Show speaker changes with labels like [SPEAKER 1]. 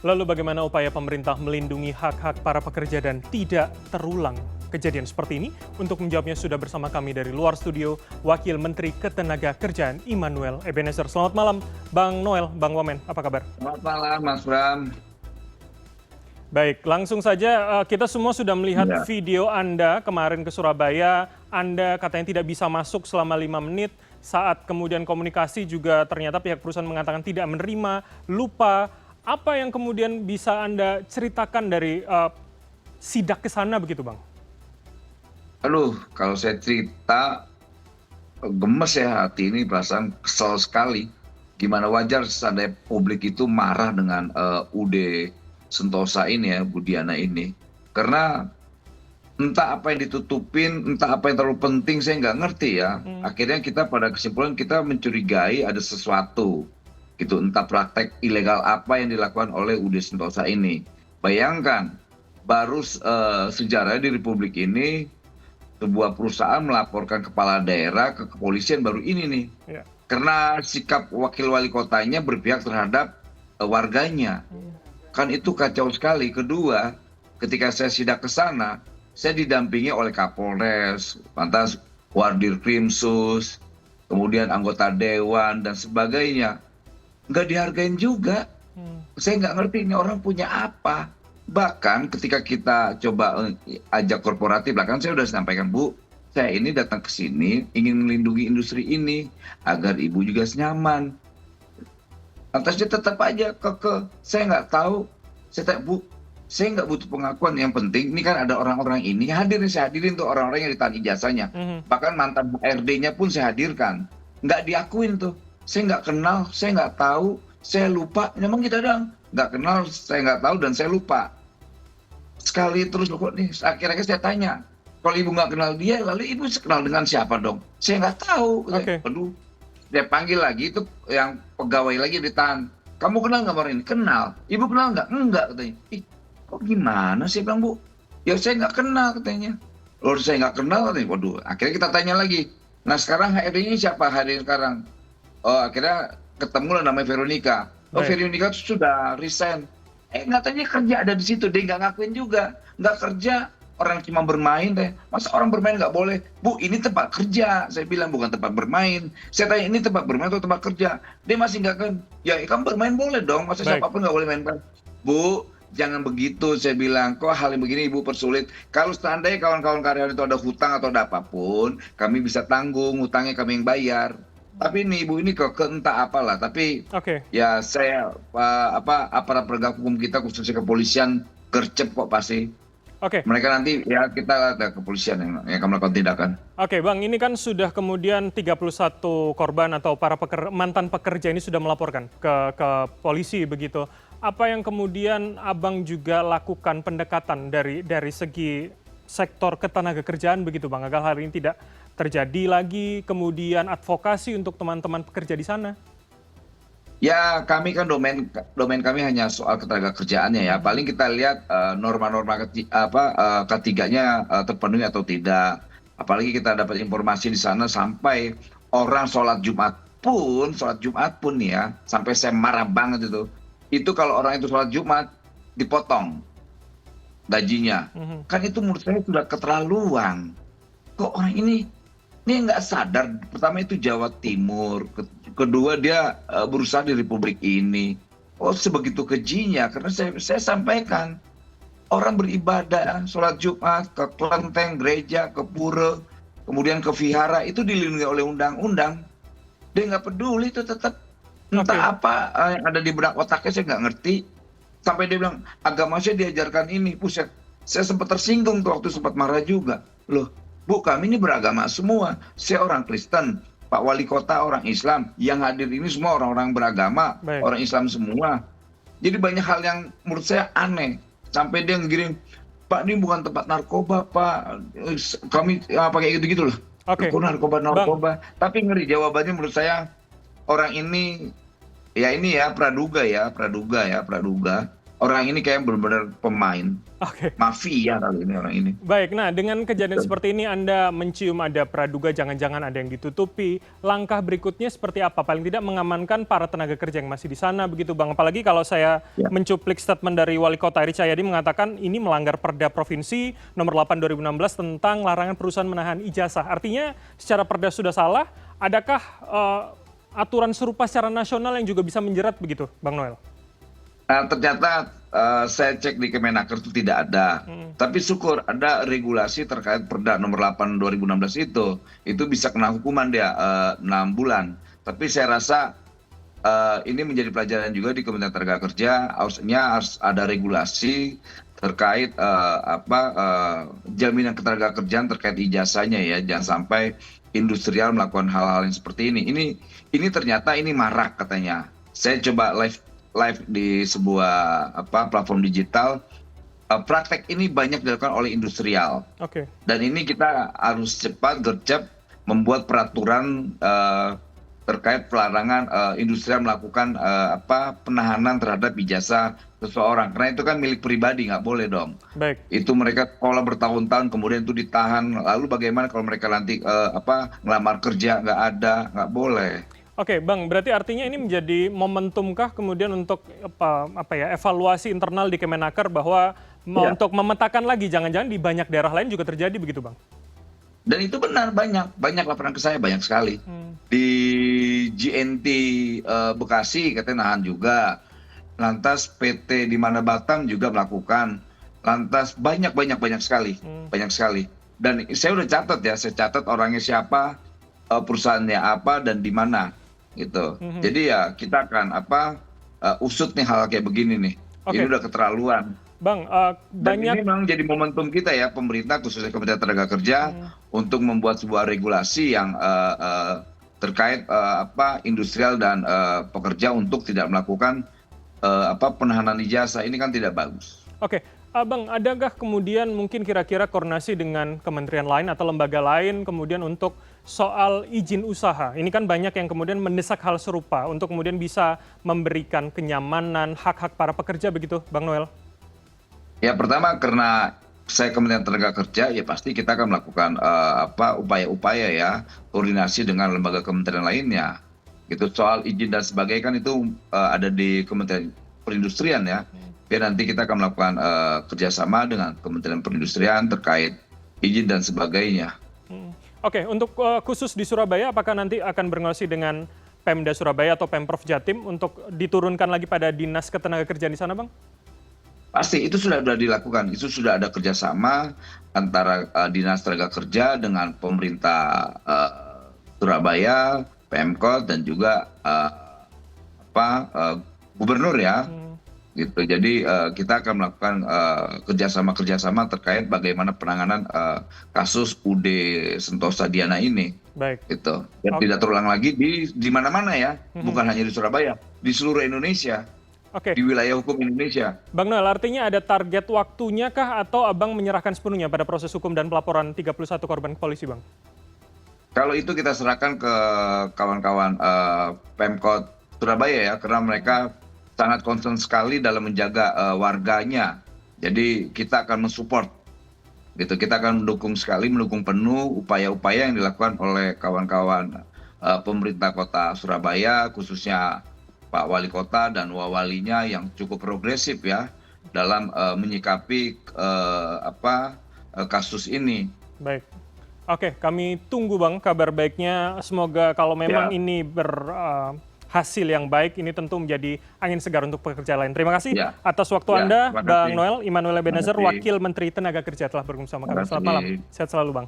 [SPEAKER 1] Lalu bagaimana upaya pemerintah melindungi hak-hak para pekerja dan tidak terulang kejadian seperti ini? Untuk menjawabnya sudah bersama kami dari luar studio, Wakil Menteri Ketenagakerjaan Immanuel Ebenezer. Selamat malam, Bang Noel, Bang Wamen, apa kabar?
[SPEAKER 2] Selamat malam, Mas Bram.
[SPEAKER 1] Baik, langsung saja kita semua sudah melihat
[SPEAKER 2] Ya,
[SPEAKER 1] video Anda kemarin ke Surabaya. Anda katanya tidak bisa masuk selama 5 menit, saat kemudian komunikasi juga ternyata pihak perusahaan mengatakan tidak menerima, lupa. Apa yang kemudian bisa Anda ceritakan dari sidak ke sana begitu, Bang?
[SPEAKER 2] aduh, kalau saya cerita gemes ya hati ini, perasaan kesal sekali. Gimana wajar seandainya publik itu marah dengan UD Sentosa ini ya, Budiana ini. Karena entah apa yang ditutupin, entah apa yang terlalu penting, saya nggak ngerti ya.
[SPEAKER 1] Hmm,
[SPEAKER 2] Akhirnya kita pada kesimpulan kita mencurigai ada sesuatu gitu, entah praktek ilegal apa yang dilakukan oleh UD Sentosa ini. Bayangkan, baru sejarah di Republik ini sebuah perusahaan melaporkan kepala daerah ke kepolisian baru ini nih.
[SPEAKER 1] ya.
[SPEAKER 2] Karena sikap wakil wali kotanya berpihak terhadap warganya. Kan itu kacau sekali. Kedua, ketika saya sidak ke sana, saya didampingi oleh Kapolres, lantas Wardir Krimsus, kemudian anggota dewan dan sebagainya. Nggak dihargain juga.
[SPEAKER 1] Hmm,
[SPEAKER 2] Saya nggak ngerti ini orang punya apa. Bahkan ketika kita coba ajak korporatif, bahkan saya sudah sampaikan, Bu, saya ini datang ke sini ingin melindungi industri ini agar ibu juga nyaman. Lantas dia tetap aja saya nggak tahu. Saya tanya, Bu, saya nggak butuh pengakuan. Yang penting ini kan ada orang-orang ini hadirin, saya hadirin tuh orang-orang yang ditahan ijazahnya.
[SPEAKER 1] mhm.
[SPEAKER 2] Bahkan mantan HRD-nya pun saya hadirkan. Nggak diakuin tuh. Saya nggak kenal, saya nggak tahu, saya lupa. Memang kita dong nggak kenal, saya nggak tahu dan saya lupa. Sekali terus kok nih, akhirnya saya tanya, kalau ibu nggak kenal dia, lalu ibu kenal dengan siapa dong? Saya nggak tahu.
[SPEAKER 1] Oke,
[SPEAKER 2] Aduh, dia panggil lagi itu yang pegawai lagi ditahan. Kamu kenal nggak orang ini? Kenal. Ibu kenal nggak? Enggak katanya. Ih, kok gimana sih bang, Bu? Ya saya nggak kenal katanya. Lalu saya nggak kenal katanya. Waduh, akhirnya kita tanya lagi. Nah sekarang HRD-nya siapa hari sekarang? Oh akhirnya ketemu lah namanya Veronica. Oh
[SPEAKER 1] baik.
[SPEAKER 2] Veronica sudah resign. Katanya kerja ada di situ, dia nggak ngakuin juga, nggak kerja, orang cuma bermain deh. Masa orang bermain nggak boleh? Bu, ini tempat kerja. Saya bilang bukan tempat bermain. Saya tanya ini tempat bermain atau tempat kerja? Dia masih nggak kan? Ya kamu bermain boleh dong. Masa
[SPEAKER 1] Baik.
[SPEAKER 2] siapapun nggak boleh main kan? Bu, jangan begitu. Saya bilang, kok hal yang begini ibu persulit. Kalau seandainya kawan-kawan karyawan itu ada hutang atau ada apapun, kami bisa tanggung, hutangnya kami yang bayar. Tapi ini ibu ini ke entah apalah. Tapi
[SPEAKER 1] Oke.
[SPEAKER 2] ya saya aparat penegak hukum kita khususnya kepolisian gercep kok pasti.
[SPEAKER 1] Oke.
[SPEAKER 2] Mereka nanti ya kita ada kepolisian yang akan melakukan tindakan.
[SPEAKER 1] Oke, Bang, ini kan sudah kemudian 31 korban atau para mantan pekerja ini sudah melaporkan ke polisi begitu. Apa yang kemudian Abang juga lakukan pendekatan dari segi sektor ketenagakerjaan begitu, Bang, agar hal ini tidak terjadi lagi, kemudian advokasi untuk teman-teman pekerja di sana?
[SPEAKER 2] Ya kami kan domain kami hanya soal ketenagakerjaannya ya. Paling kita lihat norma-norma ketiganya terpenuhi atau tidak. Apalagi kita dapat informasi di sana sampai orang sholat Jumat pun nih ya, sampai saya marah banget itu. Itu kalau orang itu sholat Jumat dipotong gajinya.
[SPEAKER 1] Mhm.
[SPEAKER 2] Kan itu menurut saya sudah keterlaluan. Kok orang ini nggak sadar, pertama itu Jawa Timur, kedua dia berusaha di Republik ini. Oh sebegitu kejinya, karena saya sampaikan, orang beribadah, sholat Jumat, ke kelenteng, gereja, ke pura, kemudian ke vihara, itu dilindungi oleh undang-undang. Dia nggak peduli itu tetap,
[SPEAKER 1] Oke.
[SPEAKER 2] entah apa yang ada di benak otaknya saya nggak ngerti. Sampai dia bilang, agama saya diajarkan ini. Buset, saya sempat tersinggung tuh waktu sempat marah juga. Loh, Bu, kami ini beragama semua. Saya orang Kristen, Pak Wali Kota orang Islam. Yang hadir ini semua orang-orang beragama,
[SPEAKER 1] Baik.
[SPEAKER 2] orang Islam semua. Jadi banyak hal yang menurut saya aneh. Sampai dia ngirim, Pak ini bukan tempat narkoba, Pak. Kami pakai gitu-gitu loh.
[SPEAKER 1] Oke.
[SPEAKER 2] Kok
[SPEAKER 1] Bang,
[SPEAKER 2] narkoba. Tapi ngeri jawabannya menurut saya, orang ini ya ini ya praduga. orang ini kayak benar-benar pemain
[SPEAKER 1] Oke.
[SPEAKER 2] mafia kali ini orang ini.
[SPEAKER 1] Baik, nah dengan kejadian seperti ini Anda mencium ada praduga jangan-jangan ada yang ditutupi. Langkah berikutnya seperti apa? Paling tidak mengamankan para tenaga kerja yang masih di sana begitu Bang. Apalagi kalau saya
[SPEAKER 2] Ya.
[SPEAKER 1] mencuplik statement dari Wali Kota Eri Cahyadi mengatakan ini melanggar Perda Provinsi nomor 8 2016 tentang larangan perusahaan menahan ijazah. Artinya secara perda sudah salah, adakah aturan serupa secara nasional yang juga bisa menjerat begitu Bang Noel?
[SPEAKER 2] Nah, ternyata saya cek di Kemenaker itu tidak ada. Tapi syukur ada regulasi terkait Perda nomor 8 2016 itu bisa kena hukuman dia 6 bulan. Tapi saya rasa ini menjadi pelajaran juga di Kementerian Tenaga Kerja, harus ada regulasi terkait jaminan ketenagakerjaan terkait ijazahnya ya, jangan sampai industrial melakukan hal-hal yang seperti ini. Ini ternyata ini marak katanya. Saya coba live di sebuah platform digital, praktek ini banyak dilakukan oleh industrial.
[SPEAKER 1] Oke.
[SPEAKER 2] Dan ini kita harus cepat gercep membuat peraturan terkait pelarangan industrial melakukan penahanan terhadap ijazah seseorang. Karena itu kan milik pribadi, nggak boleh dong.
[SPEAKER 1] Baik.
[SPEAKER 2] Itu mereka sekolah bertahun-tahun kemudian itu ditahan. Lalu bagaimana kalau mereka nanti ngelamar kerja nggak ada, nggak boleh.
[SPEAKER 1] Oke, Bang, berarti artinya ini menjadi momentumkah kemudian untuk evaluasi internal di Kemenaker bahwa untuk memetakan lagi jangan-jangan di banyak daerah lain juga terjadi begitu, Bang?
[SPEAKER 2] Dan itu benar, banyak laporan ke saya, banyak sekali. Di GNT Bekasi katanya nahan juga. Lantas PT di mana Batam juga melakukan. Lantas banyak sekali, banyak sekali. Dan saya udah catat ya, saya catat orangnya siapa, perusahaannya apa dan di mana. Gitu. Jadi ya kita akan usut nih hal kayak begini nih. Ini udah keterlaluan.
[SPEAKER 1] Bang,
[SPEAKER 2] Dan ini memang jadi momentum kita ya, pemerintah khususnya Kementerian Tenaga Kerja untuk membuat sebuah regulasi yang terkait industrial dan pekerja untuk tidak melakukan penahanan ijazah. Ini kan tidak bagus.
[SPEAKER 1] Oke, Bang, adakah kemudian mungkin kira-kira koordinasi dengan kementerian lain atau lembaga lain kemudian untuk soal izin usaha? Ini kan banyak yang kemudian mendesak hal serupa untuk kemudian bisa memberikan kenyamanan hak-hak para pekerja begitu, Bang Noel?
[SPEAKER 2] Ya pertama karena saya Kementerian Tenaga Kerja ya pasti kita akan melakukan upaya-upaya ya koordinasi dengan lembaga kementerian lainnya. Gitu soal izin dan sebagainya kan itu ada di Kementerian Perindustrian ya. Biar nanti kita akan melakukan kerjasama dengan Kementerian Perindustrian terkait izin dan sebagainya.
[SPEAKER 1] Oke, untuk khusus di Surabaya, apakah nanti akan berkoordinasi dengan Pemda Surabaya atau Pemprov Jatim untuk diturunkan lagi pada Dinas Ketenagakerjaan di sana, Bang?
[SPEAKER 2] Pasti itu sudah dilakukan, itu sudah ada kerjasama antara Dinas Tenaga Kerja dengan pemerintah Surabaya, Pemkot dan juga Gubernur ya. Gitu. Jadi kita akan melakukan kerjasama terkait bagaimana penanganan kasus UD Sentosa Diana ini.
[SPEAKER 1] Baik.
[SPEAKER 2] Gitu. Dan tidak terulang lagi di mana-mana ya, bukan hanya di Surabaya, di seluruh Indonesia, di wilayah hukum Indonesia.
[SPEAKER 1] Bang Noel, artinya ada target waktunya kah atau Abang menyerahkan sepenuhnya pada proses hukum dan pelaporan 31 korban ke polisi, Bang?
[SPEAKER 2] Kalau itu kita serahkan ke kawan-kawan Pemkot Surabaya ya, karena mereka sangat concern sekali dalam menjaga warganya. Jadi kita akan mensupport, gitu. Kita akan mendukung penuh upaya-upaya yang dilakukan oleh kawan-kawan pemerintah Kota Surabaya, khususnya Pak Wali Kota dan wawalinya yang cukup progresif ya dalam menyikapi kasus ini.
[SPEAKER 1] Baik. Oke, kami tunggu Bang kabar baiknya. Semoga kalau memang ini berhasil yang baik, ini tentu menjadi angin segar untuk pekerja lain. Terima kasih atas waktu Anda, Bang Noel. Immanuel Ebenezer, Wakil Menteri Tenaga Kerja telah bergabung sama kami. Selamat malam. Sehat selalu, Bang.